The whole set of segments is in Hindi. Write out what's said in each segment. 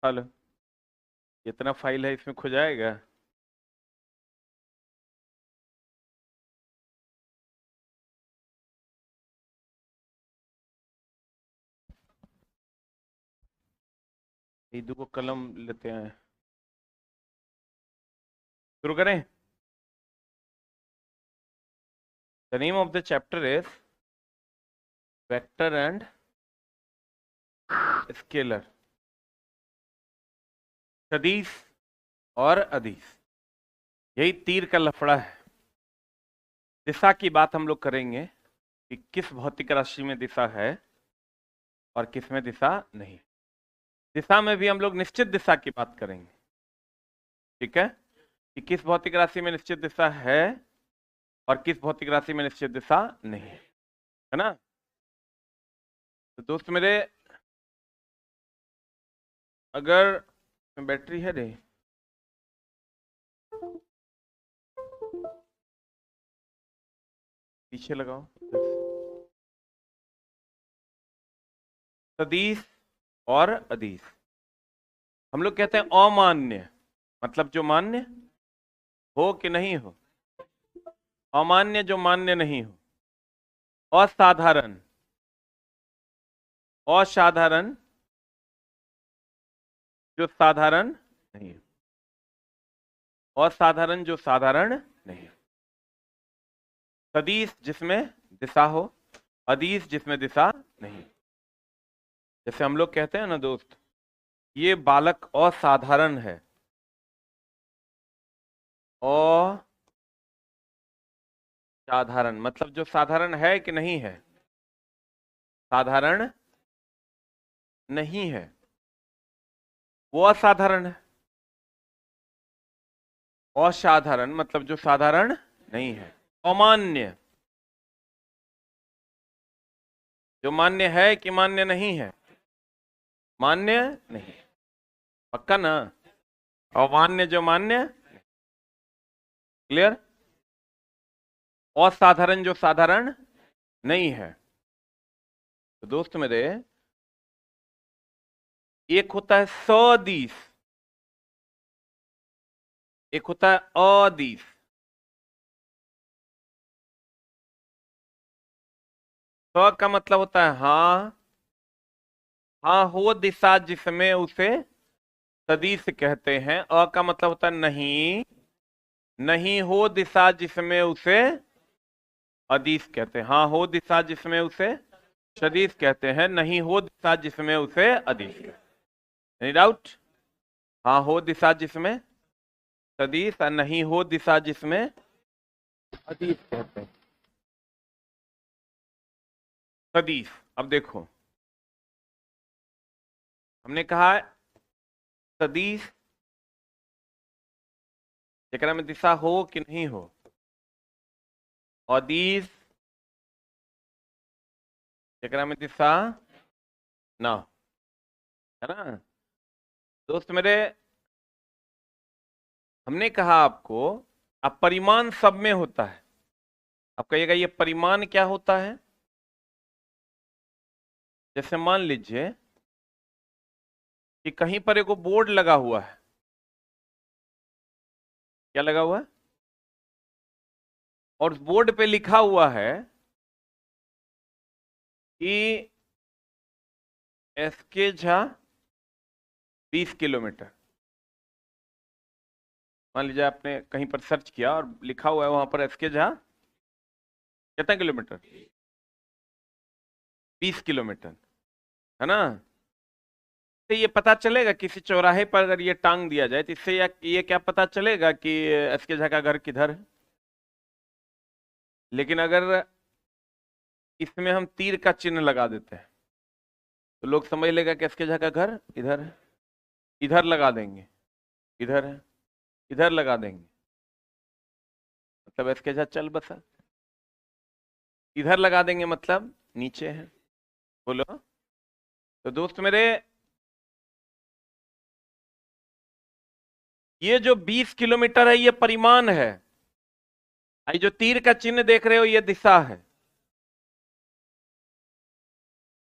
हेलो। जितना फाइल है इसमें खो जाएगा। ये दो कलम लेते हैं। शुरू करें। The name of the chapter is vector and scalar, सदिश और अदिश। यही तीर का लफड़ा है। दिशा की बात हम लोग करेंगे कि किस भौतिक राशि में दिशा है और किस में दिशा नहीं। दिशा में भी हम लोग निश्चित दिशा की बात करेंगे। ठीक है, कि किस भौतिक राशि में निश्चित दिशा है और किस भौतिक राशि में निश्चित दिशा नहीं है ना। तो दोस्त मेरे, अगर बैटरी है रे, पीछे लगाओ। सदिश और अदिश हम लोग कहते हैं अमान्य, मतलब जो मान्य हो कि नहीं हो। अमान्य जो मान्य नहीं हो। असाधारण, असाधारण जो साधारण नहीं हो। असाधारण जो साधारण नहीं हो। सदिश जिसमें दिशा हो, अदिश जिसमें दिशा नहीं। जैसे हम लोग कहते हैं ना दोस्त, ये बालक असाधारण है। असाधारण मतलब जो साधारण है कि नहीं है, साधारण नहीं है, वो असाधारण है। असाधारण मतलब जो साधारण नहीं है। अमान्य जो मान्य है कि मान्य नहीं है? मान्य नहीं। पक्का ना? अमान्य जो मान्य। क्लियर? असाधारण जो साधारण नहीं है। तो दोस्त मेरे, एक होता है सदिश, एक होता है अदिश। स का मतलब होता है हाँ, हाँ हो दिशा जिसमें उसे सदिश कहते हैं। अ का मतलब होता है नहीं, नहीं हो दिशा जिसमें उसे अदिश कहते हैं। हाँ हो दिशा जिसमें उसे सदिश कहते हैं, नहीं हो दिशा जिसमें उसे अदिश कहते हैं। Any doubt? हाँ हो दिशा जिसमें सदिश और नहीं हो दिशा जिसमें अदिश कहते हैं। सदिश। अब देखो, हमने कहा सदिश जेकरा में दिशा हो कि नहीं हो, अदिश जेकरा में दिशा ना हो, है ना दोस्त मेरे? हमने कहा आपको, अब परिमाण सब में होता है। आप कहिएगा ये परिमाण क्या होता है? जैसे मान लीजिए कि कहीं पर एक बोर्ड लगा हुआ है। क्या लगा हुआ है? और बोर्ड पे लिखा हुआ है कि एसके झा 20 किलोमीटर। मान लीजिए आपने कहीं पर सर्च किया और लिखा हुआ है वहां पर एसके झा कितना किलोमीटर? 20 किलोमीटर, है ना? तो ये पता चलेगा किसी चौराहे पर अगर ये टांग दिया जाए तो इससे ये क्या पता चलेगा कि एसके झा का घर किधर है? लेकिन अगर इसमें हम तीर का चिन्ह लगा देते हैं तो लोग समझ लेगा कि एसके झा का घर इधर है। इधर लगा देंगे, इधर है, इधर लगा देंगे, मतलब एसके झा चल बसा। इधर लगा देंगे मतलब नीचे है। बोलो। तो दोस्त मेरे, ये जो 20 किलोमीटर है ये परिमाण है। ये जो तीर का चिन्ह देख रहे हो ये दिशा है।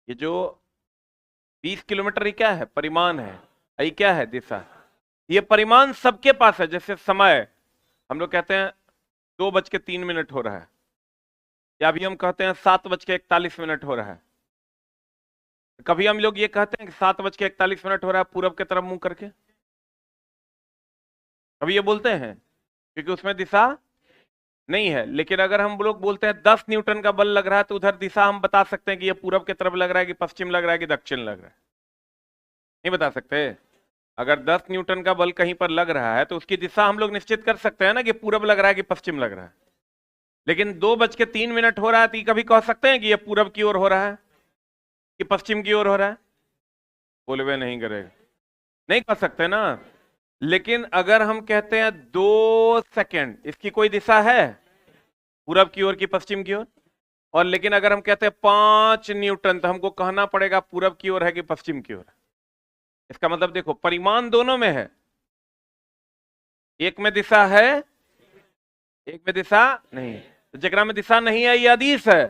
ये जो 20 किलोमीटर ये क्या है? परिमाण है। ये क्या है? दिशा। ये परिमाण सबके पास है। जैसे समय, हम लोग कहते हैं 2:03 हो रहा है, या अभी हम कहते हैं 7:41 हो रहा है। कभी हम लोग ये कहते हैं कि 7:41 हो रहा है पूरब की तरफ मुंह करके? कभी ये बोलते हैं? क्योंकि उसमें दिशा नहीं है। लेकिन अगर हम लोग बोलते हैं 10 न्यूटन का बल लग रहा है तो उधर दिशा हम बता सकते हैं कि ये पूरब की तरफ लग रहा है कि पश्चिम लग रहा है कि दक्षिण लग रहा है? नहीं बता सकते? अगर 10 न्यूटन का बल कहीं पर लग रहा है तो उसकी दिशा हम लोग निश्चित कर सकते हैं ना कि पूरब लग रहा है कि पश्चिम लग रहा है। लेकिन 2:03 हो रहा है तो कभी कह सकते हैं कि ये पूरब की ओर हो रहा है कि पश्चिम की ओर हो रहा है? बोले वे नहीं करेगा, नहीं कह सकते ना। लेकिन अगर हम कहते हैं 2 सेकंड, इसकी कोई दिशा है पूरब की ओर की पश्चिम की ओर? और लेकिन अगर हम कहते हैं 5 न्यूटन तो हमको कहना पड़ेगा पूरब की ओर है कि पश्चिम की ओर है। इसका मतलब देखो परिमाण दोनों में है, एक में दिशा है, एक में दिशा नहीं है। तो जगरा में दिशा नहीं है ये अदिश है,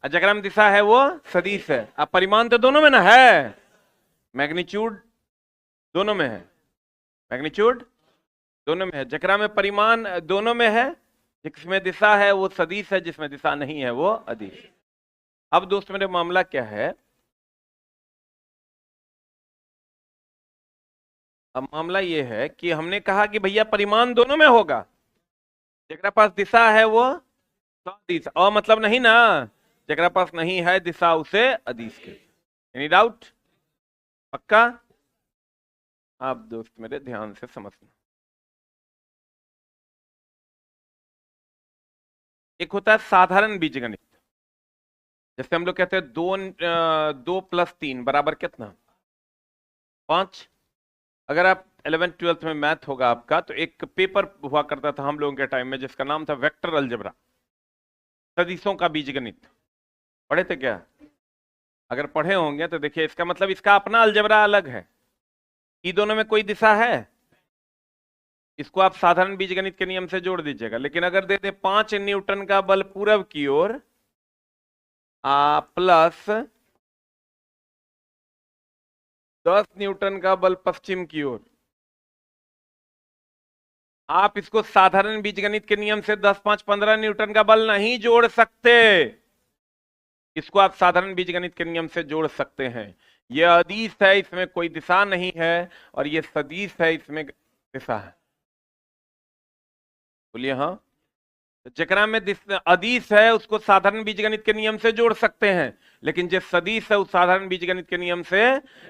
और जगरा में दिशा है वो सदिश है। अब परिमाण तो दोनों में ना है, मैग्नीट्यूड दोनों में है, मैग्नीट्यूड दोनों में है। जकरा में परिमाण दोनों में है, जिसमें दिशा है वो सदिश है, जिसमें दिशा नहीं है वो अदिश। अब दोस्त मेरे मामला क्या है? अब मामला ये है कि हमने कहा कि भैया परिमाण दोनों में होगा, जकरा पास दिशा है वो सदिश। और मतलब नहीं ना, जकरा पास नहीं है दिशा उसे अदिश के। Any doubt? पक्का? आप दोस्त मेरे ध्यान से समझना। एक होता है साधारण बीजगणित। जैसे हम लोग कहते हैं 2 + 3 बराबर कितना? 5। अगर आप 11th 12th में मैथ होगा आपका, तो एक पेपर हुआ करता था हम लोगों के टाइम में जिसका नाम था वेक्टर अलजेब्रा, सदिशों का बीजगणित। पढ़े थे क्या? अगर पढ़े होंगे तो देखिए, इसका मतलब इसका अपना अलजेब्रा अलग है। ई दोनों में कोई दिशा है, इसको आप साधारण बीजगणित के नियम से जोड़ दीजिएगा। लेकिन अगर दे दे 5 न्यूटन का बल पूरब की ओर प्लस 10 न्यूटन का बल पश्चिम की ओर, आप इसको साधारण बीजगणित के नियम से 10 5 15 न्यूटन का बल नहीं जोड़ सकते। इसको आप साधारण बीजगणित के नियम से जोड़ सकते हैं। यह अदिश है, इसमें कोई दिशा नहीं है, और यह सदिश है, इसमें दिशा है। बोलिए हाँ। जकरा में अदिश है उसको साधारण बीजगणित के नियम से जोड़ सकते हैं, लेकिन जो सदिश है उस साधारण बीजगणित के नियम से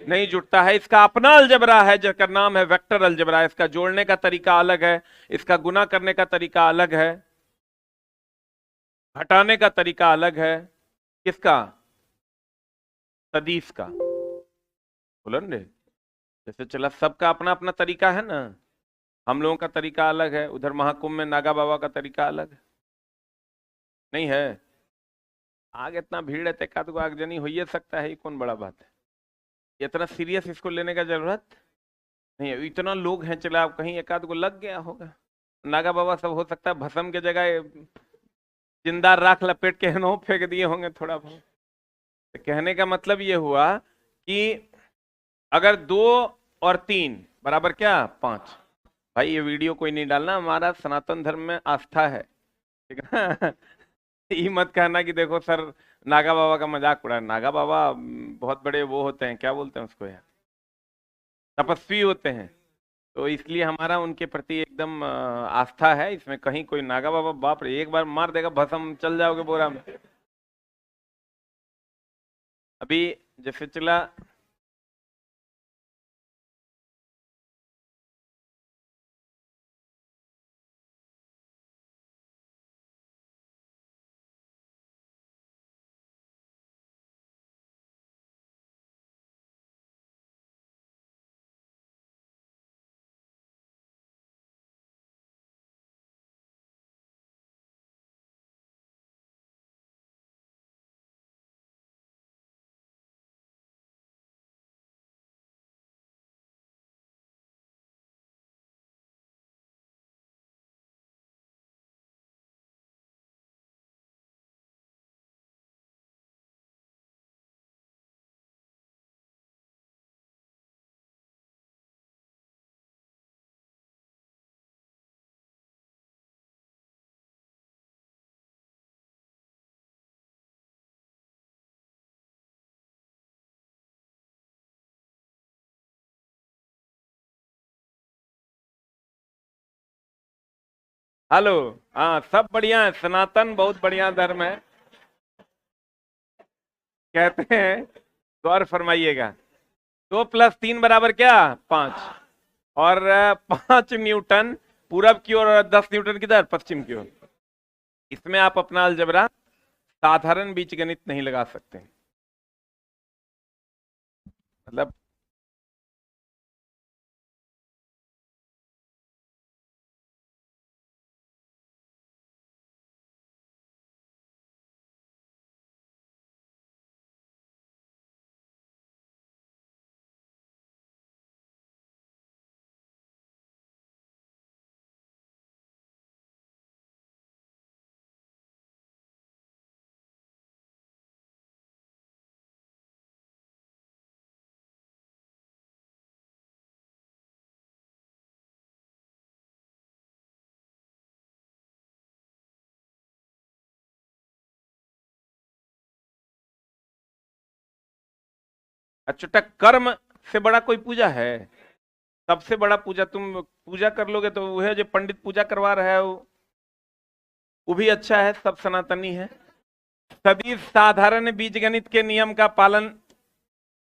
नहीं जुड़ता है। इसका अपना अलजबरा है जिसका नाम है वेक्टर अलजबरा। इसका जोड़ने का तरीका अलग है, इसका गुना करने का तरीका अलग है, हटाने का तरीका अलग है। किसका? सदिश का। बोलन रे, जैसे चला, सबका अपना अपना तरीका है ना। हम लोगों का तरीका अलग है, उधर महाकुंभ में नागा बाबा का तरीका अलग है। नहीं है? आगे इतना भीड़ है, एकाध को आगजनी हो ही सकता है, ये कौन बड़ा बात है। इतना सीरियस इसको लेने का जरूरत नहीं है। इतना लोग हैं, चला आप कहीं एकाध को लग गया होगा। नागा बाबा सब हो सकता है भस्म के जगह जिंदा राख लपेट के हनो फेंक दिए होंगे थोड़ा बहुत। तो कहने का मतलब ये हुआ कि अगर 2 और 3 बराबर क्या 5। भाई ये वीडियो कोई नहीं डालना, हमारा सनातन धर्म में आस्था है, ठीक है ना। ये मत कहना कि देखो सर नागा बाबा का मजाक उड़ा। नागा बाबा बहुत बड़े वो होते हैं, क्या बोलते हैं उसको यार, तपस्वी होते हैं। तो इसलिए हमारा उनके प्रति एकदम आस्था है। इसमें कहीं कोई नागा बाबा बाप रे, एक बार मार देगा भस्म, चल जाओगे बोरा में। अभी जैसे चला, हेलो। हाँ सब बढ़िया है, सनातन बहुत बढ़िया धर्म है। कहते हैं, गौर फरमाइएगा, 2 + 3 बराबर क्या 5, और 5 न्यूटन पूरब की ओर और 10 न्यूटन किधर पश्चिम की ओर। इसमें आप अपना अलजबरा साधारण बीजगणित नहीं लगा सकते। मतलब अच्युता, कर्म से बड़ा कोई पूजा है? सबसे बड़ा पूजा, तुम पूजा कर लोगे तो वह जो पंडित पूजा करवा रहा है वो भी अच्छा है, सब सनातनी है। सदी साधारण बीजगणित के नियम का पालन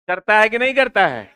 करता है कि नहीं करता है?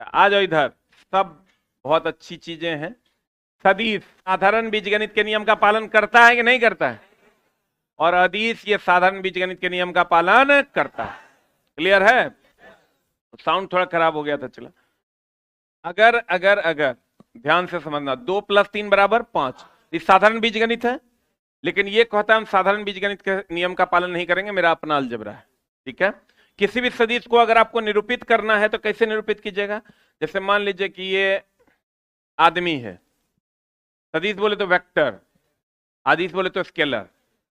आ जाओ इधर, सब बहुत अच्छी चीजें हैं। सदिश साधारण बीजगणित के नियम का पालन करता है कि नहीं करता है, और अदिश ये साधारण बीजगणित के नियम का पालन करता है। क्लियर है? साउंड थोड़ा खराब हो गया था, चला। अगर अगर अगर ध्यान से समझना, 2 + 3 = 5, ये साधारण बीजगणित है, लेकिन ये कहता है हम साधारण बीजगणित के नियम का पालन नहीं करेंगे, मेरा अपना अलजेब्रा है। ठीक है? किसी भी सदिश को अगर आपको निरूपित करना है तो कैसे निरूपित कीजिएगा? जैसे मान लीजिए कि ये आदमी है, सदिश बोले तो वेक्टर, आदिश बोले तो स्केलर,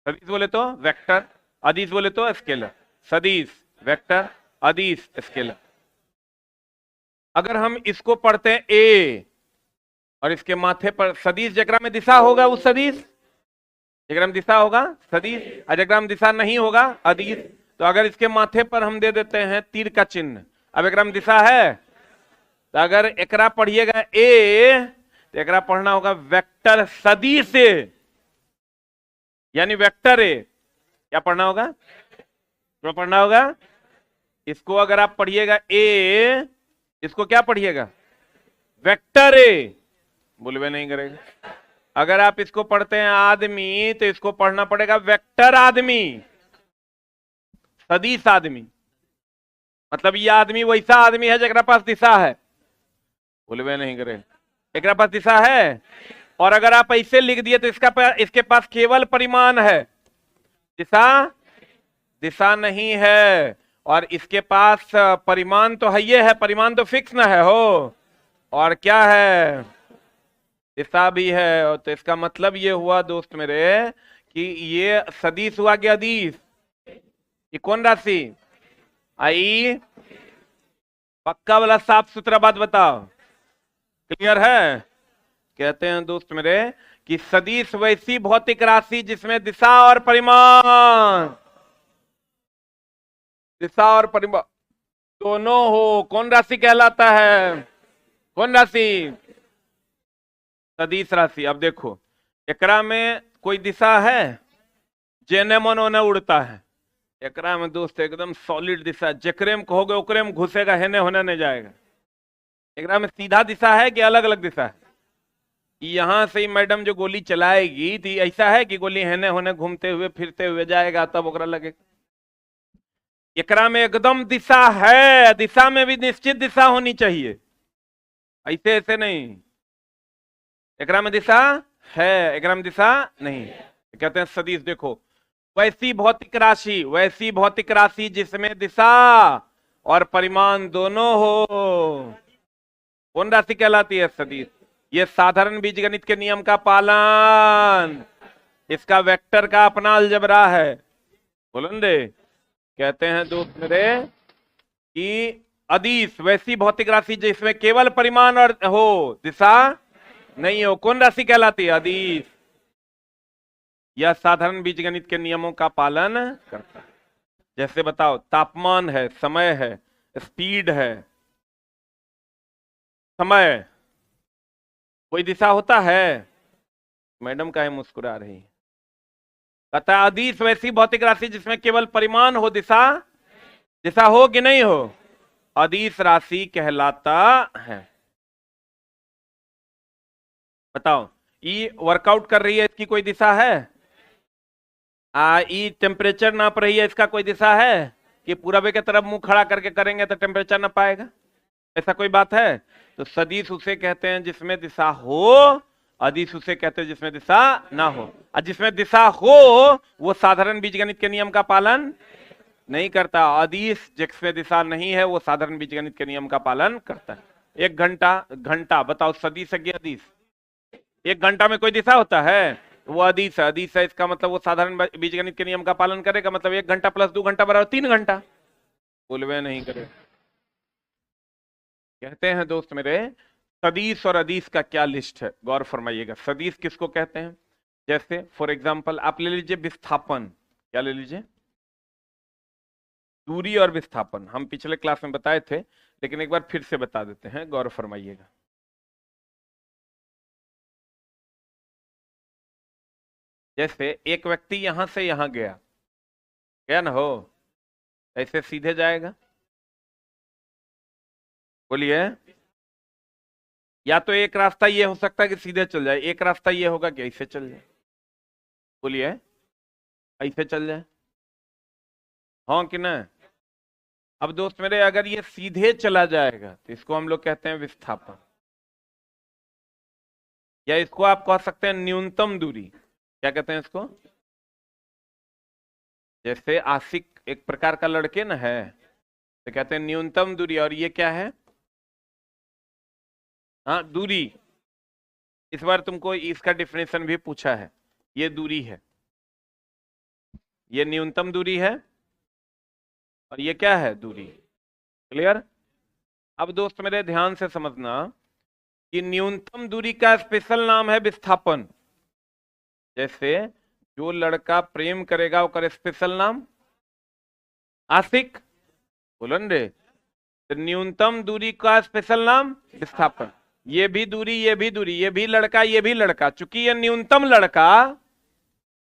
सदिश बोले तो वेक्टर, अदिश बोले तो स्केलर, सदिश वेक्टर अदिश स्केलर। अगर हम इसको पढ़ते हैं ए और इसके माथे पर सदिश जकरा में दिशा होगा उस सदिश, जकरा में दिशा होगा सदिश, और जकरा में दिशा नहीं होगा अदिश। तो अगर इसके माथे पर हम दे देते हैं तीर का चिन्ह, अब एकरा में दिशा है, तो अगर एकरा पढ़िएगा ए तो एकरा पढ़ना होगा वेक्टर सदिश ए, यानी वेक्टर ए। क्या पढ़ना होगा? क्या पढ़ना होगा? इसको अगर आप पढ़िएगा ए, इसको क्या पढ़िएगा? Vector A. बोलवे नहीं करेगा। अगर आप इसको पढ़ते हैं आदमी तो इसको पढ़ना पड़ेगा वेक्टर आदमी, सदिश आदमी। मतलब ये आदमी वैसा आदमी है जकरा पास दिशा है। बोलवे नहीं करे, एकरा पास दिशा है। और अगर आप ऐसे लिख दिए तो इसके पास केवल परिमाण है, दिशा नहीं है। और इसके पास परिमाण तो है, ये है, परिमाण तो फिक्स ना है हो, और क्या है? दिशा भी है। तो इसका मतलब ये हुआ दोस्त मेरे कि ये सदिश हुआ कि अदिश? ये कौन राशि आई? पक्का वाला साफ सुथरा बात बताओ, क्लियर है? कहते हैं दोस्त मेरे कि सदिश वैसी भौतिक राशि जिसमें दिशा और परिमाण, दिशा और परिमाण दोनों हो, कौन राशि कहलाता है? कौन राशि? सदिश राशि। अब देखो एकरा में कोई दिशा है, जेने मन ओने उड़ता है। एकरा में दोस्त एकदम सॉलिड दिशा, जकरे में कहोगे ओकरे में घुसेगा, हेने होने नहीं जाएगा। एकरा में सीधा दिशा है कि अलग अलग दिशा है? यहां से ही मैडम जो गोली चलाएगी तो ऐसा है कि गोली हेने होने घूमते हुए फिरते हुए जाएगा तब ओकरा लगेगा? एकरा में एकदम दिशा है, दिशा में भी निश्चित दिशा होनी चाहिए, ऐसे ऐसे नहीं। एकरा में दिशा है, एकरा में दिशा नहीं। कहते हैं सदिश। देखो वैसी भौतिक राशि, वैसी भौतिक राशि जिसमें दिशा और परिमाण दोनों हो, कौन राशि कहलाती है? सदिश। ये साधारण बीजगणित के नियम का पालन, इसका वेक्टर का अपना अलजेब्रा है। बोलेंगे कहते हैं दोस्त मेरे कि अदिश वैसी भौतिक राशि जिसमें केवल परिमाण और हो, दिशा नहीं हो, कौन राशि कहलाती है? अदिश। यह साधारण बीजगणित के नियमों का पालन करता है। जैसे बताओ तापमान है, समय है, स्पीड है, समय, कोई दिशा होता है? मैडम काहे मुस्कुरा रही है? कहता है अदिश वैसी भौतिक राशि जिसमें केवल परिमाण हो, दिशा हो कि नहीं हो, अदिश राशि कहलाता है। बताओ ये वर्कआउट कर रही है, इसकी कोई दिशा है? ये टेम्परेचर नाप रही है, इसका कोई दिशा है? कि पूरबे के तरफ मुंह खड़ा करके करेंगे तो टेम्परेचर ना पाएगा, ऐसा कोई बात है? तो सदिश उसे कहते हैं जिसमें दिशा हो, अदिश उसे कहते हैं जिसमें दिशा ना हो। और जिसमें दिशा हो वो साधारण बीजगणित के नियम का पालन नहीं करता, अदिश जिसमें दिशा नहीं है वो साधारण बीजगणित के नियम का पालन करता है। 1 घंटा बताओ सदिश है कि अदिश? 1 घंटा में कोई दिशा होता है? वो अदिश है, अदिश है, इसका मतलब वो साधारण बीजगणित के नियम का पालन करेगा, मतलब 1 घंटा + 2 घंटा = 3 घंटा। बोलवे नहीं करे। कहते हैं दोस्त मेरे सदिश और अदिश का क्या लिस्ट है, गौर फरमाइएगा। सदिश किसको कहते हैं? जैसे फॉर एग्जांपल आप ले लीजिए विस्थापन। क्या ले लीजिए? दूरी और विस्थापन। हम पिछले क्लास में बताए थे लेकिन एक बार फिर से बता देते हैं, गौर फरमाइएगा। जैसे एक व्यक्ति यहां से यहां गया ना हो, ऐसे सीधे जाएगा? बोलिए या तो एक रास्ता ये हो सकता है कि सीधे चल जाए, एक रास्ता ये होगा कि ऐसे चल जाए। बोलिए, ऐसे चल जाए, हाँ कि ना? अब दोस्त मेरे, अगर ये सीधे चला जाएगा तो इसको हम लोग कहते हैं विस्थापन, या इसको आप कह सकते हैं न्यूनतम दूरी। क्या कहते हैं इसको? जैसे आशिक एक प्रकार का लड़के ना है, तो कहते हैं न्यूनतम दूरी, और ये क्या है? हाँ, दूरी। इस बार तुमको इसका डिफिनेशन भी पूछा है, ये दूरी है, ये न्यूनतम दूरी है, और ये क्या है? दूरी। क्लियर? अब दोस्त मेरे ध्यान से समझना कि न्यूनतम दूरी का स्पेशल नाम है विस्थापन। जैसे जो लड़का प्रेम करेगा वो करे स्पेशल नाम आशिक, बोलन रे। तो न्यूनतम दूरी का स्पेशल नाम विस्थापन। ये भी दूरी, ये भी दूरी, ये भी लड़का, ये भी लड़का, चूंकि ये न्यूनतम लड़का,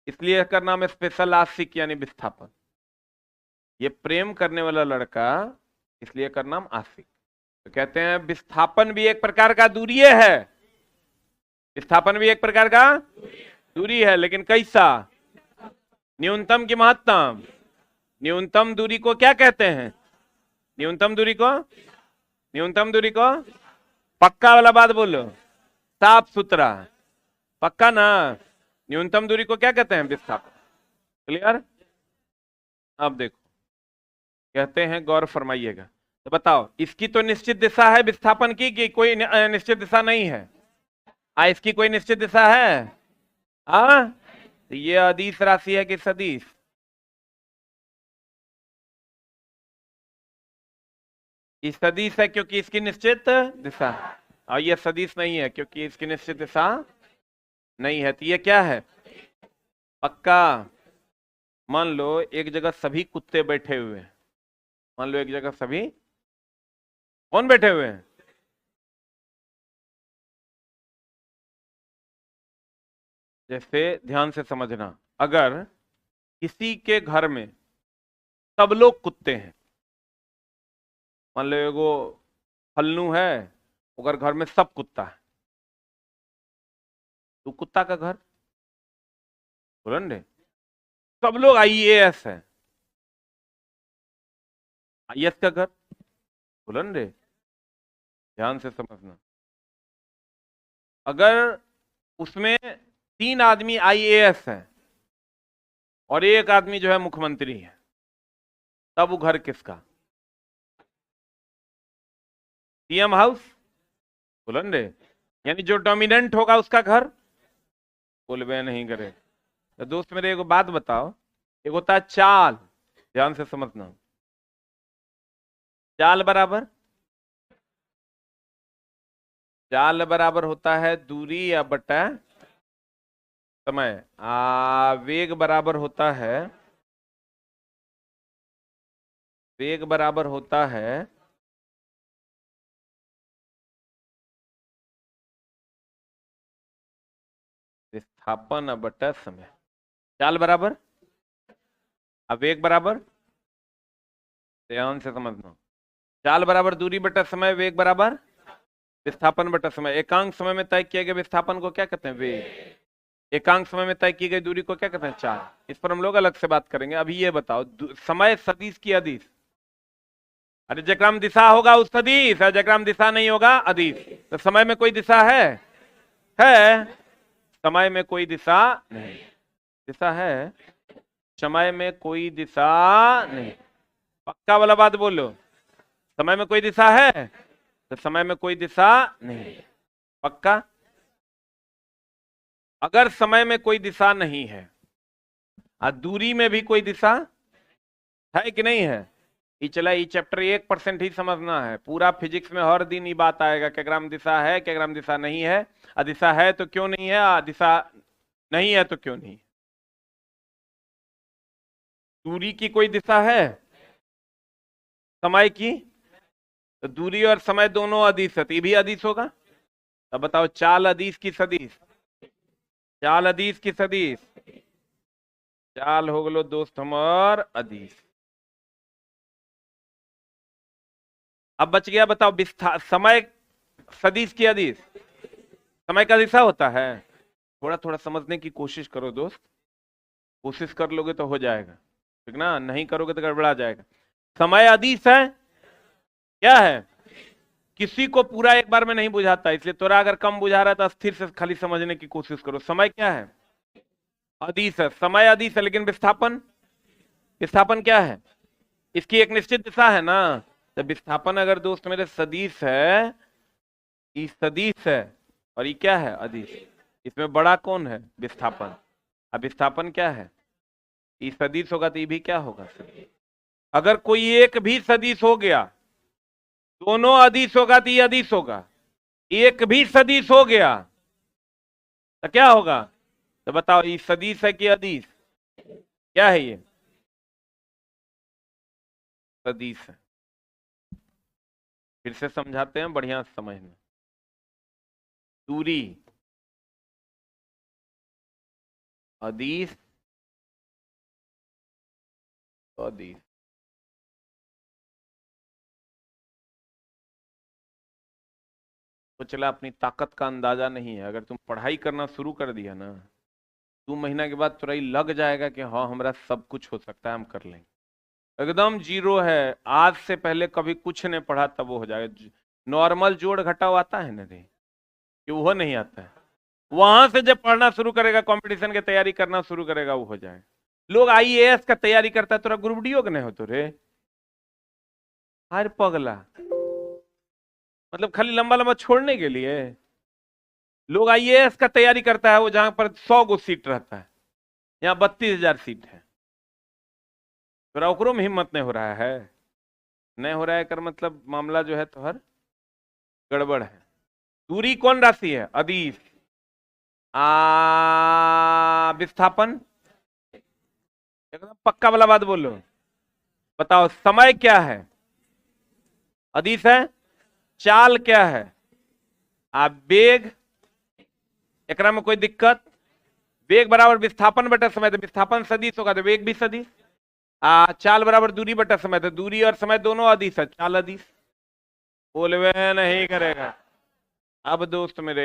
इसलिए इसका नाम है स्पेशल आशिक यानी विस्थापन। ये प्रेम करने वाला लड़का, इसलिए का नाम आशिक। तो कहते हैं विस्थापन भी एक प्रकार का दूरी है, विस्थापन भी एक प्रकार का दूरी है, लेकिन कैसा? न्यूनतम की महत्तम। न्यूनतम दूरी को क्या कहते हैं? न्यूनतम दूरी को, न्यूनतम दूरी को पक्का वाला बात बोलो, साफ सुथरा, पक्का ना? न्यूनतम दूरी को क्या कहते हैं? विस्थापन। क्लियर? अब देखो, कहते हैं, गौर फरमाइएगा। तो बताओ, इसकी तो निश्चित दिशा है विस्थापन की, कि कोई निश्चित दिशा नहीं है? इसकी कोई निश्चित दिशा है? तो ये अदिश राशि है कि सदिश? ये सदिश है क्योंकि इसकी निश्चित दिशा, और ये सदिश नहीं है क्योंकि इसकी निश्चित दिशा नहीं है। तो ये क्या है? पक्का। मान लो एक जगह सभी कुत्ते बैठे हुए हैं, मान लो एक जगह सभी कौन बैठे हुए हैं? जैसे ध्यान से समझना, अगर किसी के घर में सब लोग कुत्ते हैं, मान लो एगो फल्लू है, अगर घर में सब कुत्ता है, तो कुत्ता का घर, बोलन रे। सब लोग आईएएस है, आईएएस का घर, बोलन रे। ध्यान से समझना, अगर उसमें 3 आदमी आईएएस हैं और एक आदमी जो है मुख्यमंत्री है, तब वो घर किसका? सीएम हाउस, बोलन रे। यानी जो डोमिनेंट होगा उसका घर, बोलबे नहीं करे। तो दोस्त मेरे एक बात बताओ, एक होता है चाल, ध्यान से समझना, चाल बराबर, चाल बराबर होता है दूरी या बटा समय, वेग बराबर होता है, वेग बराबर होता है विस्थापन बटा समय। चाल बराबर वेग बराबर, ध्यान से समझना, चाल बराबर दूरी बटा समय, वेग बराबर विस्थापन बटा समय। एकांक समय में तय किए गए विस्थापन को क्या कहते हैं? वेग। एकांक समय में तय की गई दूरी को क्या कहते हैं? चाल। इस पर हम लोग अलग से बात करेंगे। अभी ये बताओ, समय सदिश की अदिश? अरे जकराम दिशा होगा उस सदिश, और जकराम दिशा नहीं होगा अदिश। तो समय में कोई दिशा है? समय में कोई दिशा नहीं, दिशा है, समय में कोई दिशा नहीं। पक्का वाला बात बोलो, समय में कोई दिशा है? तो समय में कोई दिशा नहीं, पक्का। अगर समय में कोई दिशा नहीं है और दूरी में भी कोई दिशा है कि नहीं है? ये चला, ये चैप्टर 1% ही समझना है, पूरा फिजिक्स में हर दिन ये बात आएगा कि ग्राम दिशा है, कि ग्राम दिशा नहीं है, अदिशा है तो क्यों नहीं है, अदिशा नहीं है तो क्यों नहीं। दूरी की कोई दिशा है? समय की? तो दूरी और समय दोनों अदिश है, तो ये भी अदिश होगा। अब बताओ, चाल अदिश की सदिश? चाल अदिश की सदिश? चाल हो गलो दोस्त हमार अदिश। अब बच गया, बताओ समय सदिश की अदिश? समय का दिशा होता है। थोड़ा थोड़ा समझने की कोशिश करो दोस्त, कोशिश कर लोगे तो हो जाएगा, ठीक ना, नहीं करोगे तो गड़बड़ा जाएगा। समय अदिश है, क्या है? किसी को पूरा एक बार में नहीं बुझाता, इसलिए थोड़ा अगर कम बुझा रहा है तो स्थिर से खाली समझने की कोशिश करो। समय क्या है? अदिश है। समय अदिश है, लेकिन विस्थापन, विस्थापन क्या है? इसकी एक निश्चित दिशा है ना। तो विस्थापन अगर दोस्त मेरे सदिश है, ये सदिश है, और ये क्या है? अदिश। इसमें बड़ा कौन है? विस्थापन। अब विस्थापन क्या है? ये सदिश होगा तो ये भी क्या होगा? सदिश। अगर कोई एक भी सदिश हो गया, दोनों अदिश होगा तो ये अदिश होगा। एक भी सदिश हो गया तो क्या होगा? तो बताओ, ये सदिश है कि अदिश? क्या है ये? सदिश है। फिर से समझाते हैं, बढ़िया से समझना। दूरी अदिश, अदिश। तो चला, अपनी ताकत का अंदाजा नहीं है। अगर तुम पढ़ाई करना शुरू कर दिया ना, 2 महीना के बाद थोड़ा ही लग जाएगा कि हाँ हमारा सब कुछ हो सकता है, हम कर लेंगे। एकदम जीरो है, आज से पहले कभी कुछ नहीं पढ़ा तब वो हो जाएगा। नॉर्मल जोड़ घटाव आता है ना रे, कि वो नहीं आता है। वहां से जब पढ़ना शुरू करेगा, कंपटीशन की तैयारी करना शुरू करेगा, वो हो जाएगा। लोग आईएएस का तैयारी करता है, तोरा ग्रुप डी नहीं हो तो रे, हर पगला, मतलब खाली लंबा लंबा छोड़ने के लिए। लोग आईएएस का तैयारी करता है, वो जहां पर 100 गो सीट रहता है, यहाँ 32,000 सीट है। तोरा ओकरो में हिम्मत नहीं हो रहा है, नहीं हो रहा है कर मतलब मामला जो है तो हर गड़बड़ है। दूरी कौन राशि है? अदिश। विस्थापन, एकदम पक्का वाला बात बोलो। बताओ, समय क्या है? अदिश है। चाल क्या है? वेग। एकरा में कोई दिक्कत? वेग बराबर विस्थापन बटा समय, तो विस्थापन सदिश होगा तो वेग भी सदिश। चाल बराबर दूरी बटा समय, तो दूरी और समय दोनों अदिश है, चाल अदिश। बोलवे नहीं करेगा। अब दोस्त मेरे,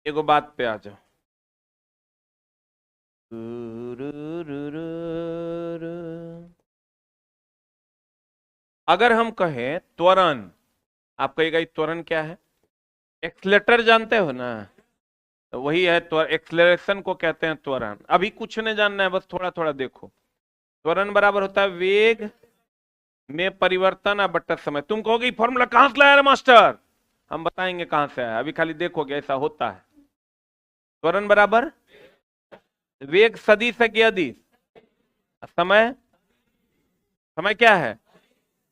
एगो बात पे आ जाओ। अगर हम कहें त्वरण, आप कहेगा त्वरण क्या है? एक्सलेटर जानते हो ना, तो वही है त्वरण। एक्सलेरेशन को कहते हैं त्वरण। अभी कुछ नहीं जानना है, बस थोड़ा थोड़ा देखो। त्वरण बराबर होता है वेग में परिवर्तन बट्टा समय। तुम कहोगे फॉर्मूला कहां से लाया मास्टर? हम बताएंगे कहां से आया, अभी खाली देखोगे ऐसा होता है। त्वरण बराबर वेग सदिश है कि अदिश? समय, समय क्या है?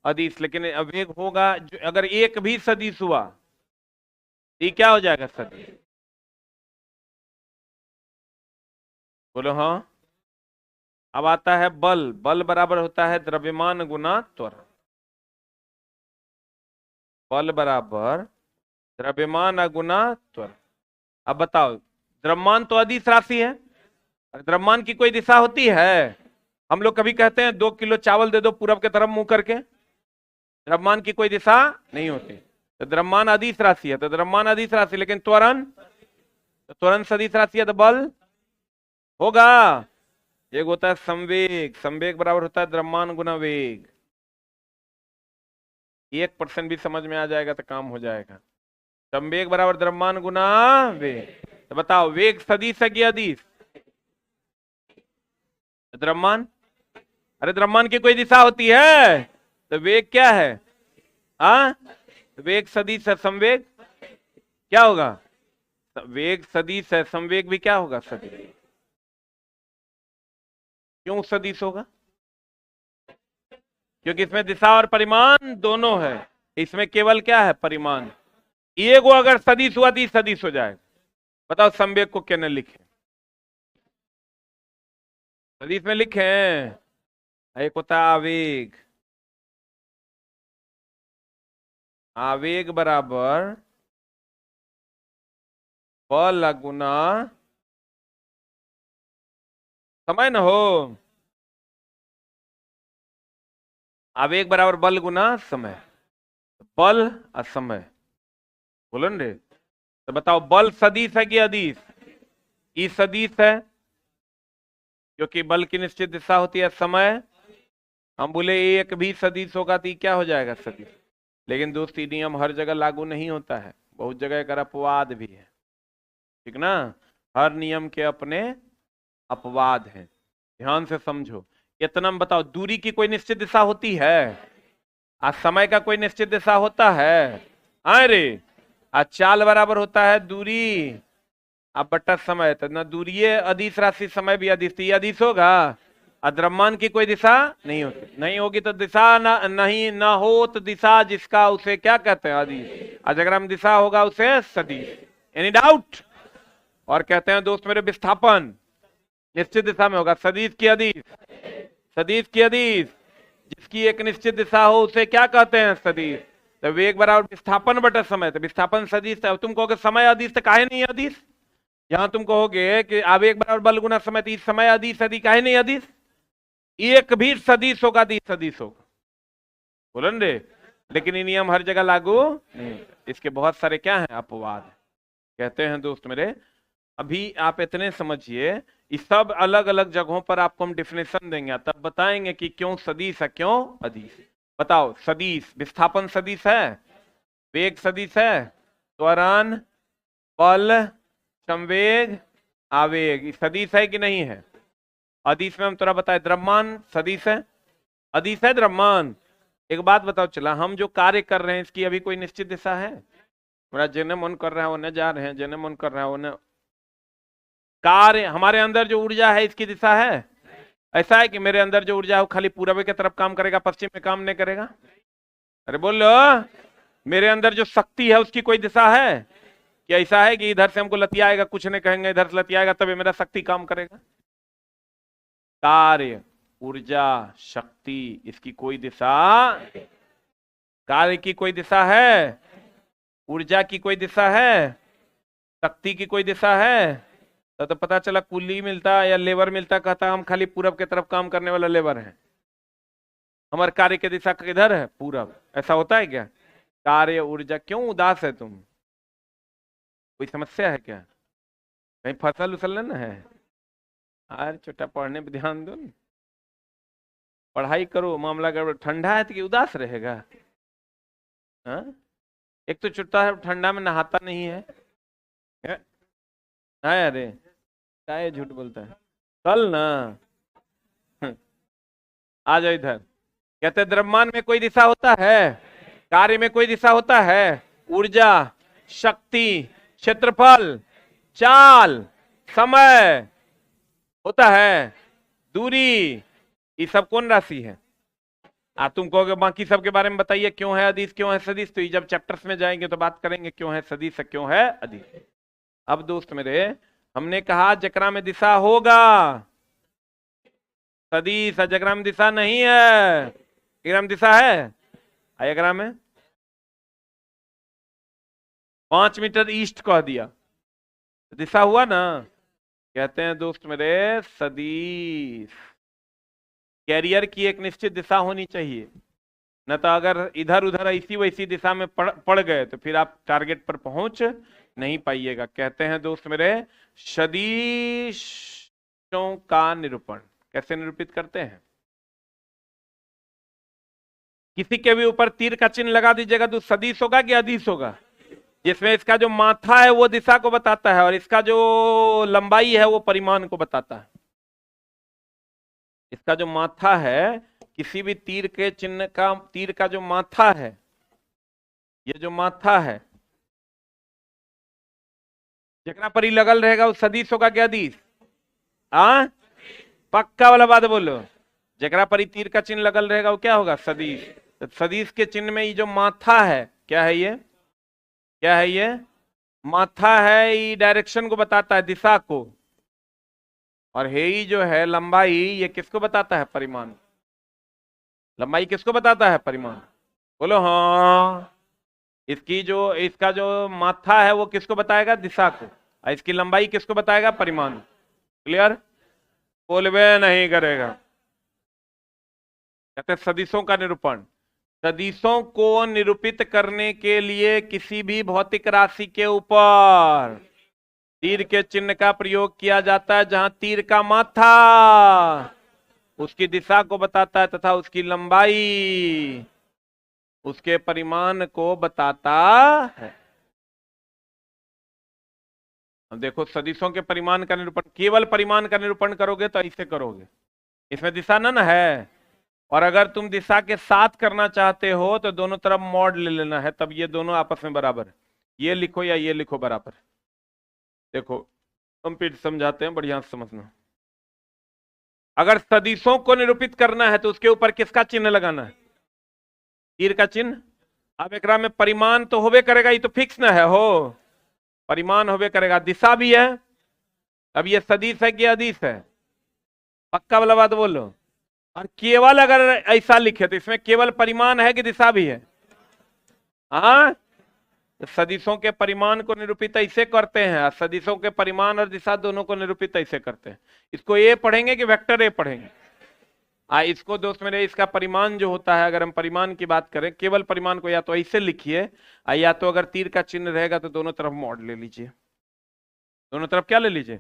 अदिश। लेकिन वेग होगा जो, अगर एक भी सदिश हुआ, ये क्या हो जाएगा? सदिश। बोलो हाँ। अब आता है बल। बल बराबर होता है द्रव्यमान गुना त्वरण। बल बराबर द्रव्यमान गुना त्वरण। अब बताओ, द्रव्यमान तो अदिश राशि है, द्रव्यमान की कोई दिशा होती है? हम लोग कभी कहते हैं 2 किलो चावल दे दो पूरब के तरफ मुंह करके? द्रव्यमान की कोई दिशा नहीं होती। तो द्रव्यमान अदिश राशि है, तो द्रव्यमान अदिश राशि, लेकिन त्वरण, तो त्वरण सदिश राशि है, तो बल होगा। एक होता है संवेग। संवेग बराबर होता है द्रव्यमान गुना वेग। 1% भी समझ में आ जाएगा तो काम हो जाएगा। संवेग बराबर द्रव्यमान गुना वेग। तो बताओ, वेग सदिश है कि अदिश? द्रव्यमान, अरे द्रव्यमान की कोई दिशा होती है, तो वेग क्या है? हाँ, वेग सदिश है, संवेग क्या होगा? वेग सदिश है, संवेग भी क्या होगा? सदिश। क्यों सदिश होगा? क्योंकि इसमें दिशा और परिमाण दोनों है, इसमें केवल क्या है? परिमाण। ये को अगर सदिश हुआ तो ये सदिश हो जाएगा। बताओ, संवेग को क्या लिखे? सदिश में लिखे। एक होता है आवेग। आवेग बराबर बल गुना समय न हो। आवेग बराबर बल गुना समय। बल और समय। बोलो न रे, तो बताओ बल सदिश है कि अदिश? ई सदिश है क्योंकि बल की निश्चित दिशा होती है समय। हम बोले एक भी सदिश होगा तो क्या हो जाएगा? सदिश। लेकिन दोस्त ये नियम हर जगह लागू नहीं होता है, बहुत जगह एकर अपवाद भी है, ठीक ना। हर नियम के अपने अपवाद हैं, ध्यान से समझो। इतना में बताओ, दूरी की कोई निश्चित दिशा होती है? आज समय का कोई निश्चित दिशा होता है? अरे आज चाल बराबर होता है दूरी अब बट्टा समय, तो न दूरी अदिश राशि, समय भी अदिश, तो ये अदिश होगा। द्रव्यमान की कोई दिशा नहीं होती, नहीं होगी तो दिशा ना नहीं ना हो तो दिशा जिसका उसे क्या कहते हैं? अदिश। अगर हम दिशा होगा उसे सदिश। Any doubt? और कहते हैं दोस्त मेरे विस्थापन निश्चित दिशा में होगा, सदिश की अदिश। सदिश की अदिश जिसकी एक निश्चित दिशा हो उसे क्या कहते हैं? सदिश। तो वेग बराबर विस्थापन बटा समय, तो विस्थापन सदिश। तुम कहोगे समय अदिश, तो काहे नहीं अदिश? यहां तुम कहोगे कि आवेग बराबर बल गुना समय, तो इस समय अदिश अदिश काहे नहीं अदिश? एक भी सदिश होगा तो सदिश होगा, बोलो रे। लेकिन ये नियम हर जगह लागू नहीं, इसके बहुत सारे क्या हैं? अपवाद। कहते हैं दोस्त मेरे, अभी आप इतने समझिए, इस सब अलग अलग जगहों पर आपको हम डिफिनेशन देंगे, तब बताएंगे कि क्यों सदिश है क्यों अदिश। बताओ, सदिश विस्थापन सदिश है, वेग सदिश है, त्वरण, बल, संवेग, आवेग सदिश है कि नहीं है? अदिश में हम थोड़ा बताए, द्रव्यमान सदिश है, अदिश है द्रव्यमान। एक बात बताओ, चला हम जो कार्य कर रहे हैं इसकी अभी कोई निश्चित दिशा है? मेरा जिन्हें मन कर रहा है उन्हें जा रहे हैं, जिन्हें मन कर रहा है उन्हें। कार्य हमारे अंदर जो ऊर्जा है इसकी दिशा है? ऐसा है कि मेरे अंदर जो ऊर्जा है वो खाली पूर्व की तरफ काम करेगा, पश्चिम में काम नहीं करेगा? अरे बोलो, मेरे अंदर जो शक्ति है उसकी कोई दिशा है? क्या ऐसा है कि इधर से हमको लतियाएगा, कुछ नहीं कहेंगे, इधर से लतियाएगा तभी मेरा शक्ति काम करेगा? कार्य, ऊर्जा, शक्ति, इसकी कोई दिशा? कार्य की कोई दिशा है? ऊर्जा की कोई दिशा है? शक्ति की कोई दिशा है? तो पता चला कुली मिलता या लेबर मिलता, कहता हम खाली पूरब की तरफ काम करने वाला लेबर है, हमारे कार्य की दिशा किधर है? पूरब। ऐसा होता है क्या? कार्य ऊर्जा, क्यों उदास है तुम? कोई समस्या है क्या? कहीं फसल उसल न है? अरे छोटा पढ़ने पे ध्यान दो न, पढ़ाई करो, मामला गड़बड़। ठंडा है तो कि उदास रहेगा? हाँ, एक तो छुट्टा है ठंडा में नहाता नहीं है, अरे क्या ये झूठ बोलता है? कल ना आ जाओ इधर। कहते द्रव्यमान में कोई दिशा होता है, कार्य में कोई दिशा होता है, ऊर्जा, शक्ति, क्षेत्रफल, चाल, समय होता है, दूरी, ये सब कौन राशि है? तुम कहोगे बाकी सब के बारे में बताइए, क्यों है अदिश क्यों है सदिश? तो ये जब चैप्टर्स में जाएंगे तो बात करेंगे क्यों है सदिश क्यों है अदिश। अब दोस्त मेरे, हमने कहा जकरा में दिशा होगा सदिश, जकरा में दिशा नहीं है, जकरा में दिशा है, जकरा में 5 मीटर ईस्ट कह दिया, दिशा हुआ ना। कहते हैं दोस्त मेरे, सदिश कैरियर की एक निश्चित दिशा होनी चाहिए, न तो अगर इधर उधर ऐसी वैसी दिशा में पड़ गए तो फिर आप टारगेट पर पहुंच नहीं पाइएगा। कहते हैं दोस्त मेरे, सदिशों का निरूपण कैसे निरूपित करते हैं? किसी के भी ऊपर तीर का चिन्ह लगा दीजिएगा तो सदिश होगा कि अदिश होगा? जिसमें इसका जो माथा है वो दिशा को बताता है और इसका जो लंबाई है वो परिमाण को बताता है। इसका जो माथा है, किसी भी तीर के चिन्ह का, तीर का जो माथा है, ये जो माथा है, जकरा पर ही लगल रहेगा वो सदिश होगा क्या अदिश? पक्का वाला बात बोलो, जकरा पर ही तीर का चिन्ह लगल रहेगा वो क्या होगा? सदिश। तो सदिश के चिन्ह में ये जो माथा है, क्या है ये? क्या है ये? माथा है, ये डायरेक्शन को बताता है, दिशा को। और हे जो है लंबाई, ये किसको बताता है? परिमाण। लंबाई किसको बताता है? परिमाण। बोलो हाँ। इसका जो माथा है वो किसको बताएगा? दिशा को। और इसकी लंबाई किसको बताएगा? परिमाण। क्लियर? बोलवे नहीं करेगा। कहते सदिशों का निरूपण, सदिशों को निरूपित करने के लिए किसी भी भौतिक राशि के ऊपर तीर के चिन्ह का प्रयोग किया जाता है, जहां तीर का माथा उसकी दिशा को बताता है तथा उसकी लंबाई उसके परिमाण को बताता है। अब देखो, सदिशों के परिमाण का निरूपण, केवल परिमाण का निरूपण करोगे तो ऐसे करोगे, इसमें दिशा न है। और अगर तुम दिशा के साथ करना चाहते हो तो दोनों तरफ मॉड ले लेना है, तब ये दोनों आपस में बराबर है। ये लिखो या ये लिखो, बराबर। देखो हम फिर समझाते हैं, बढ़िया से समझना। अगर सदिशों को निरूपित करना है तो उसके ऊपर किसका चिन्ह लगाना है? तीर का चिन्ह। अब एकरा में परिमाण तो होबे करेगा, ये तो फिक्स ना है, हो परिमाण होबे करेगा, दिशा भी है। अब ये सदिश है कि अदिश है? पक्का वाला बात बोलो। और केवल अगर ऐसा लिखे तो इसमें केवल परिमाण है कि दिशा भी है? हाँ, तो सदिशों के परिमाण को निरूपित ऐसे करते हैं, सदिशों के परिमाण और दिशा दोनों को निरूपित ऐसे करते हैं। इसको ए पढ़ेंगे कि वेक्टर ए पढ़ेंगे? इसको दोस्त मेरे, इसका परिमाण जो होता है, अगर हम परिमाण की बात करें, केवल परिमाण को या तो ऐसे लिखिए, या तो अगर तीर का चिन्ह रहेगा तो दोनों तरफ मॉड ले लीजिए। दोनों तरफ क्या ले लीजिए?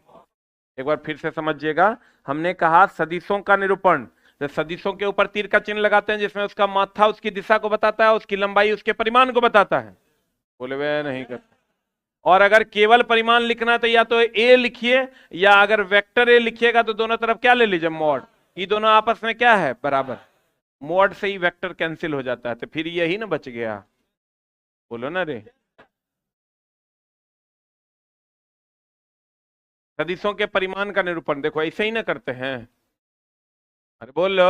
एक बार फिर से समझिएगा। हमने कहा सदिशों का निरूपण, तो सदिशों के ऊपर तीर का चिन्ह लगाते हैं, जिसमें उसका माथा उसकी दिशा को बताता है, उसकी लंबाई उसके परिमाण को बताता है। बोले वे नहीं करते। और अगर केवल परिमाण लिखना तो या तो ए लिखिए, या अगर वेक्टर ए लिखिएगा तो दोनों तरफ क्या ले लीजिए? मॉड। ये दोनों आपस में क्या है? बराबर। मॉड से ही वेक्टर कैंसिल हो जाता है, तो फिर यही ना बच गया। बोलो ना रे। सदिशों के परिमाण का निरूपण देखो ऐसे ही ना करते हैं। अरे बोलो।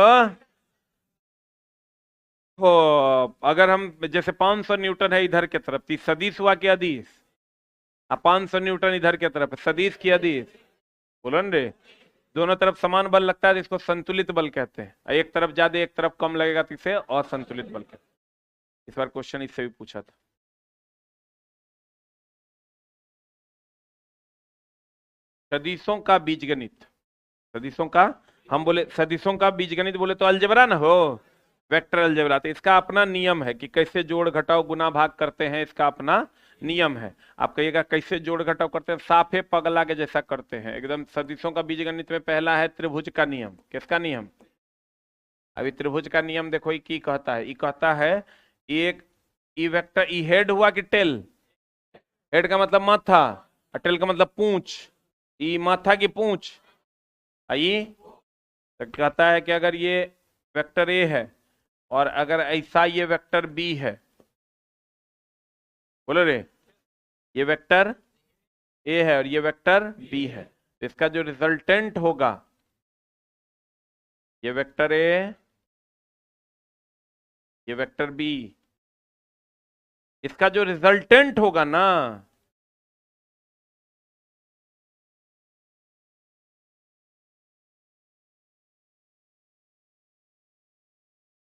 हो, अगर हम जैसे 500 न्यूटन है इधर की तरफ, सदिश हुआ कि अदिश? 500 न्यूटन इधर की तरफ, सदिश की अदिश? बोलो ना रे। दोनों तरफ समान बल लगता है तो इसको संतुलित बल कहते हैं। एक तरफ ज्यादा एक तरफ कम लगेगा तो इसे असंतुलित बल कहते हैं। इस बार क्वेश्चन इससे भी पूछा था। सदिशों का बीजगणित, सदिशों का, हम बोले सदिशों का बीजगणित बोले तो अलजेब्रा ना हो, वेक्टर अलजेब्रा। तो इसका अपना नियम है कि कैसे जोड़ घटाव गुना भाग करते हैं, इसका अपना नियम है। आप कहिएगा कैसे जोड़ घटाव करते हैं? साफे पगला के जैसा करते हैं एकदम। सदिशों का बीजगणित में पहला है त्रिभुज का नियम। किसका नियम? अभी त्रिभुज का नियम देखो, ये की कहता है? ये कहता है एक ई वेक्टर, ई हेड हुआ कि टेल? हेड का मतलब माथा और टेल का मतलब पूंछ। ई माथा की पूंछ। आई तो कहता है कि अगर ये वेक्टर ए है और अगर ऐसा ये वेक्टर बी है, बोलो रे, ये वेक्टर ए है और ये वेक्टर बी है, तो इसका जो रिजल्टेंट होगा, ये वेक्टर ए, ये वेक्टर बी, इसका जो रिजल्टेंट होगा ना,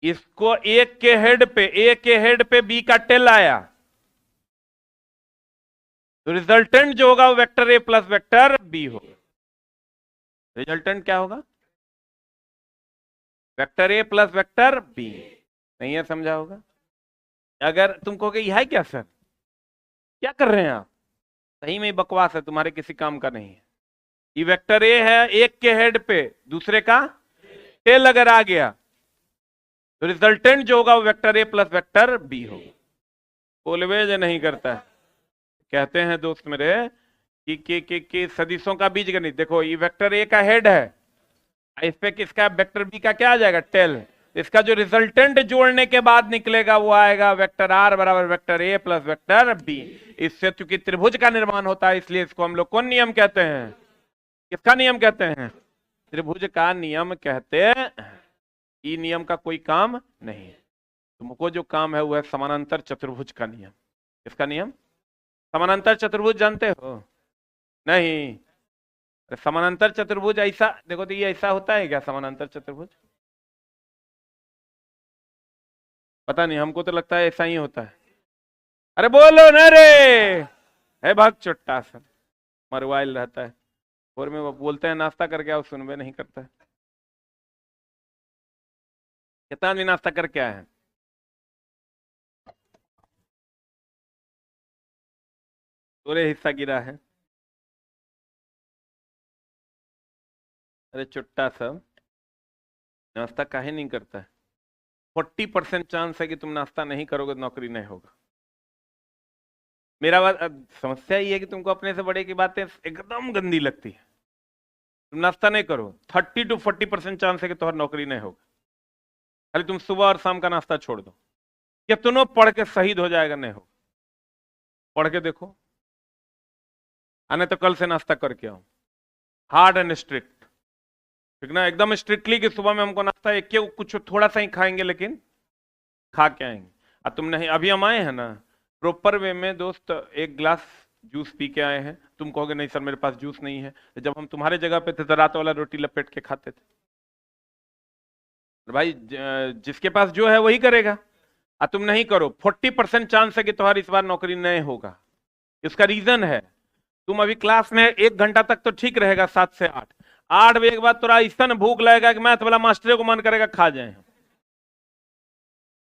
इसको एक के हेड पे, ए के हेड पे बी का टेल आया, तो रिजल्टेंट जो होगा वो vector A plus vector B होगा। रिजल्टेंट क्या होगा? Vector A plus vector B. नहीं है समझा होगा? अगर तुम कहोगे यह है क्या सर, क्या कर रहे हैं आप, सही में बकवास है, तुम्हारे किसी काम का नहीं है। ये वेक्टर ए है, एक के हेड पे दूसरे का टेल अगर आ गया तो रिजल्टेंट जो होगा वो vector A plus vector B होगा। बोलवे जो नहीं करता है। कहते हैं दोस्त मेरे कि सदिशों का बीजगणित देखो, ये वेक्टर ए का हेड है, इस पे किसका वेक्टर बी का क्या आ जाएगा? टेल। इसका जो रिजल्टेंट जोड़ने के बाद निकलेगा वो आएगा वेक्टर आर बराबर vector A plus vector B. इससे चूंकि त्रिभुज का निर्माण होता है, इसलिए इसको हम लोग कौन नियम कहते हैं? किसका नियम कहते हैं? त्रिभुज का नियम कहते हैं। ई नियम का कोई काम नहीं है, तुमको जो काम है वो है समानांतर चतुर्भुज का नियम। किसका नियम? समानांतर चतुर्भुज जानते हो? नहीं। समानांतर चतुर्भुज ऐसा देखो, तो ये ऐसा होता है क्या समानांतर चतुर्भुज? पता नहीं, हमको तो लगता है ऐसा ही होता है। अरे बोलो न रे, है भाग चुट्टा सा मरवाइल रहता है और में वो बोलते हैं नाश्ता करके आओ, सुनबे नहीं करता है। कितना भी नाश्ता करके आए हैं? पूरे हिस्सा गिरा है। अरे चुट्टा सब नाश्ता काहे नहीं करता है? 40% चांस है कि तुम नाश्ता नहीं करोगे तो नौकरी नहीं होगा। मेरा बात समस्या ये है कि तुमको अपने से बड़े की बातें एकदम गंदी लगती है। तुम नाश्ता नहीं करो, 30 to 40% चांस है कि तुम्हारी नौकरी नहीं होगा। खाली तुम सुबह और शाम का नाश्ता छोड़ दो, कितनों पढ़ के शहीद हो जाएगा, नहीं हो। पढ़ के देखो, आने तो कल से नाश्ता करके आओ, हार्ड एंड स्ट्रिक्ट, ठीक ना, एकदम स्ट्रिक्टली कि सुबह में हमको नाश्ता एक के कुछ थोड़ा सा ही खाएंगे लेकिन खा के आएंगे। अब तुम नहीं, अभी हम आए हैं ना प्रॉपर वे में दोस्त, एक ग्लास जूस पी के आए हैं, तुम कहोगे नहीं सर मेरे पास जूस नहीं है। जब हम तुम्हारे जगह पे थे तो रात वाला रोटी लपेट के खाते थे। भाई जिसके पास जो है वही करेगा, और तुम नहीं करो, 40% चांस है कि तुम्हारी इस बार नौकरी नहीं होगा। इसका रीजन है, तुम अभी क्लास में 1 घंटा तक तो ठीक रहेगा, 7 से 8, 8 बजे के बाद थोड़ा इतना भूख लगेगा कि मैथ वाला मास्टर को मन करेगा खा जाए।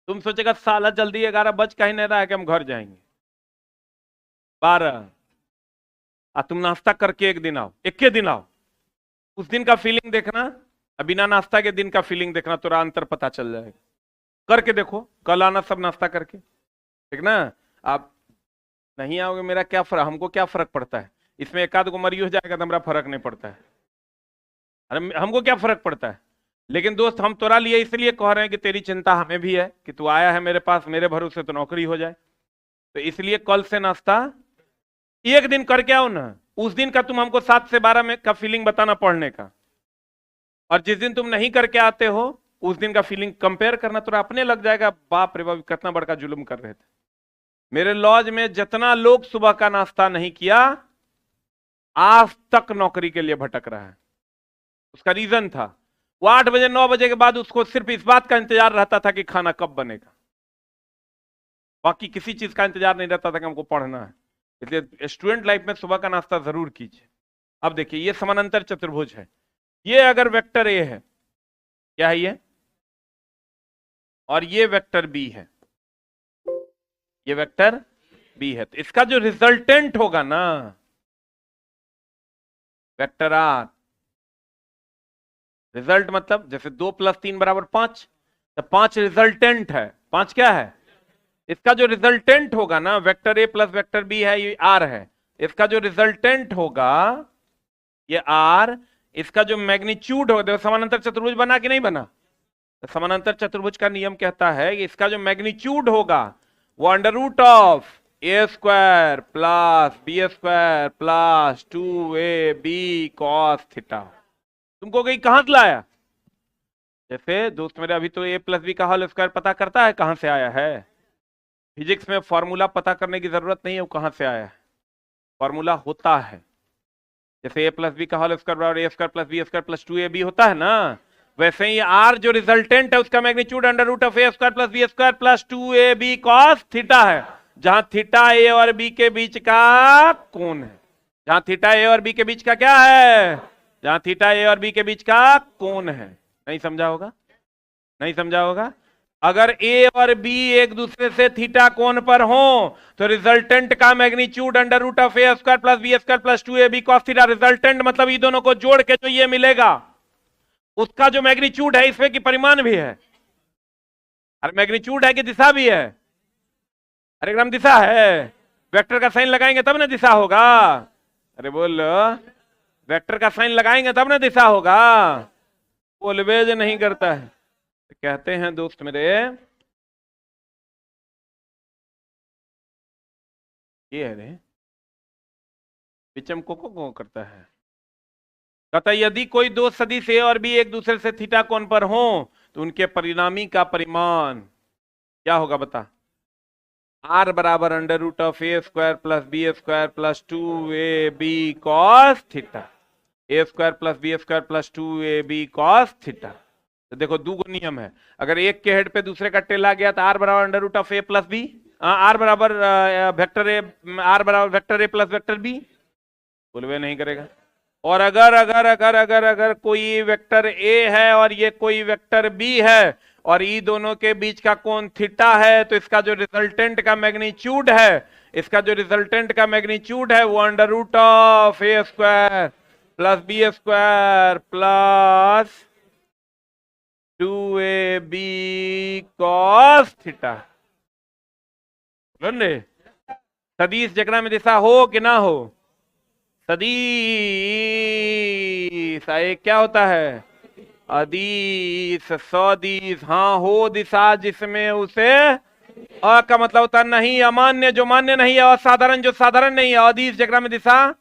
तुम सोचेगा साला जल्दी 11 बज का ही नहीं रहा है कि हम घर जाएंगे। 12, और तुम नाश्ता करके एक दिन आओ, एक के दिन आओ, उस दिन का फीलिंग देखना, बिना नाश्ता के दिन का फीलिंग देखना, थोड़ा अंतर पता चल जाएगा। करके देखो, कल आना सब नाश्ता करके, ठीक ना। आप नहीं आओगे, मेरा क्या फर्क, हमको क्या फर्क पड़ता है इसमें, एक आध को मरी हो जाएगा तो हमारा फर्क नहीं पड़ता है। अरे हमको क्या फर्क पड़ता है। लेकिन दोस्त हम तोरा लिए इसलिए कह रहे हैं कि तेरी चिंता हमें भी है कि तू आया है मेरे पास, मेरे भरोसे तो नौकरी हो जाए। तो इसलिए कल से नाश्ता एक दिन करके आओ ना, उस दिन का तुम हमको 7 से 12 में का फीलिंग बताना पढ़ने का, और जिस दिन तुम नहीं करके आते हो उस दिन का फीलिंग कंपेयर करना, तो अपने लग जाएगा बाप रे बाप कितना बड़का जुल्म कर रहे थे। मेरे लॉज में जितना लोग सुबह का नाश्ता नहीं किया आज तक नौकरी के लिए भटक रहा है। उसका रीजन था, वो 8 बजे 9 बजे के बाद उसको सिर्फ इस बात का इंतजार रहता था कि खाना कब बनेगा, बाकी किसी चीज का इंतजार नहीं रहता था कि हमको पढ़ना है। इसलिए स्टूडेंट लाइफ में सुबह का नाश्ता जरूर कीजिए। अब देखिए ये समानांतर चतुर्भुज है, ये अगर वेक्टर ए है, क्या है ये, और ये वेक्टर बी है, ये वेक्टर बी है, तो इसका जो रिजल्टेंट होगा ना वेक्टर आर, रिजल्ट मतलब जैसे 2 + 3 = 5, तो 5 रिजल्टेंट है, 5 क्या है, इसका जो रिजल्टेंट होगा ना, vector A plus vector B है, ये आर है, इसका जो रिजल्टेंट होगा ये आर, इसका जो मैग्नीट्यूड होगा, देखो समानांतर चतुर्भुज बना कि नहीं बना, तो समानांतर चतुर्भुज का नियम कहता है कि इसका जो मैग्नीट्यूड होगा वो √a² plus b² plus 2ab cos theta. तुमको कहीं कहां से लाया, जैसे दोस्त मेरे अभी तो a + b का होल स्क्वायर पता करता है कहां से आया है, फिजिक्स में फॉर्मूला पता करने की जरूरत नहीं है वो कहां से आया है, फॉर्मूला होता है। जैसे a + b का होल स्क्वायर बराबर a² + b² + 2ab होता है ना, वैसे ही आर जो रिजल्टेंट है उसका magnitude √a² + b² + 2ab cos theta है, जहां थीटा ए और बी के बीच का कोण है, जहां थीटा ए और बी के बीच का क्या है, जहां थीटा ए और बी के बीच का कोण है। नहीं समझा होगा, नहीं समझा होगा। अगर ए और बी एक दूसरे से थीटा कोण पर हो तो रिजल्टेंट का magnitude √a² + b² + 2ab cos theta, resultant मतलब ये दोनों को जोड़ के जो ये मिलेगा उसका जो मैग्नीट्यूड है इसमें की परिमाण भी है, अरे मैग्नीट्यूड है कि दिशा भी है, अरे एकदम दिशा है, वेक्टर का साइन लगाएंगे तब ना दिशा होगा, अरे बोल, वेक्टर का साइन लगाएंगे तब ना दिशा होगा, ऑलवेज नहीं करता है। तो कहते हैं दोस्त मेरे, ये है रे पिचम को करता है, कहता यदि कोई दो सदिश ए और बी एक दूसरे से थीटा कोण पर हो तो उनके परिणामी का परिमाण क्या होगा बता, आर बराबर √a² + b² + 2ab cos theta, a² + b² + 2ab cos theta. तो देखो दो नियम है, अगर एक के हेड पे दूसरे का टेल आ गया तो आर बराबर √a + b, आर बराबर वेक्टर ए, आर बराबर vector A plus vector B, बोलवे नहीं करेगा। और अगर अगर अगर अगर अगर कोई वेक्टर ए है और ये कोई वेक्टर बी है, और ई दोनों के बीच का कोण थीटा है, तो इसका जो रिजल्टेंट का मैग्नीट्यूड है, इसका जो रिजल्टेंट का मैग्नीट्यूड है वो under root of A square plus B square plus 2ab cos थीटा। सदिश जकरा में दिशा हो कि ना हो, सदिश एक क्या होता है, अदिश। सदिश हाँ हो दिशा जिसमें उसे अ का मतलब होता है नहीं, अमान्य जो मान्य नहीं है, असाधारण जो साधारण नहीं है। अदिश जकरा में दिशा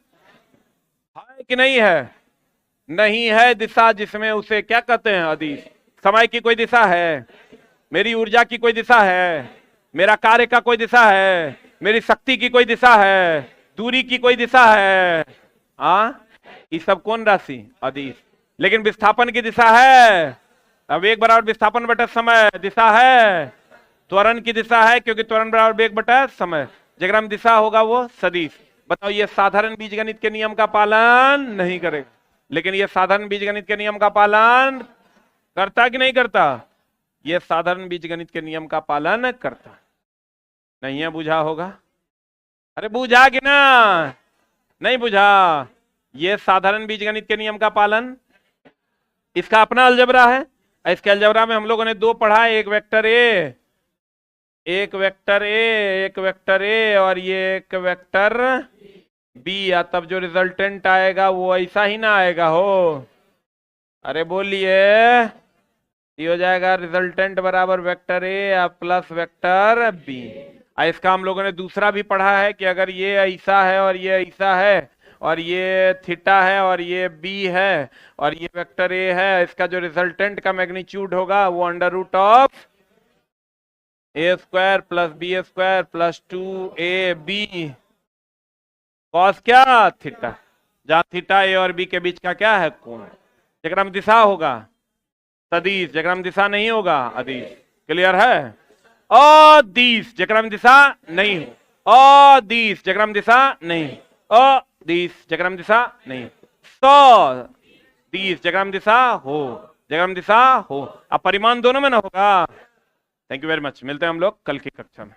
है कि नहीं है, नहीं है दिशा जिसमें उसे क्या कहते हैं, अदिश। समय की कोई दिशा है, मेरी ऊर्जा की कोई दिशा है, मेरा कार्य का कोई दिशा है, मेरी शक्ति की कोई दिशा है, दूरी की कोई दिशा है, ये सब कौन राशि, अदिश। लेकिन विस्थापन की दिशा है, अब वेग बराबर विस्थापन बटा समय दिशा है, त्वरण की दिशा है क्योंकि त्वरण बराबर वेग बटा समय, जगह में दिशा होगा वो सदिश। बताओ ये साधारण बीजगणित के नियम का पालन नहीं करेगा, लेकिन ये साधारण बीजगणित के नियम का पालन करता कि नहीं करता, ये साधारण बीजगणित के नियम का पालन करता। नहीं है, बुझा होगा, अरे बुझा कि ना, नहीं बुझा। ये साधारण बीजगणित के नियम का पालन, इसका अपना अलजबरा है। इसके अलजबरा में हम लोगों ने दो पढ़ा है, एक वेक्टर ए, एक वेक्टर ए, एक वेक्टर ए और ये एक वेक्टर बी। या तब जो रिजल्टेंट आएगा वो ऐसा ही ना आएगा हो, अरे बोलिए, ये हो जाएगा रिजल्टेंट बराबर vector A plus vector B. इसका हम लोगों ने दूसरा भी पढ़ा है कि अगर ये ऐसा है और ये ऐसा है और ये थीटा है और ये बी है और ये वेक्टर ए है, इसका जो रिजल्टेंट का मैग्नीट्यूड होगा वो under root of A square plus B square plus 2ab cos क्या थीटा, जहां थीटा ए और बी के बीच का क्या है, कोण। जगह में दिशा होगा सदिश, जगह में दिशा नहीं होगा अदिश। क्लियर है, अदिश जगह में दिशा नहीं हो, अदिश जगह में दिशा नहीं, अदिश जगह में दिशा नहीं, सदिश जगह में दिशा हो, जगह में दिशा हो। अब परिमाण दोनों में ना होगा। थैंक यू वेरी मच, मिलते हैं हम लोग कल की कक्षा में।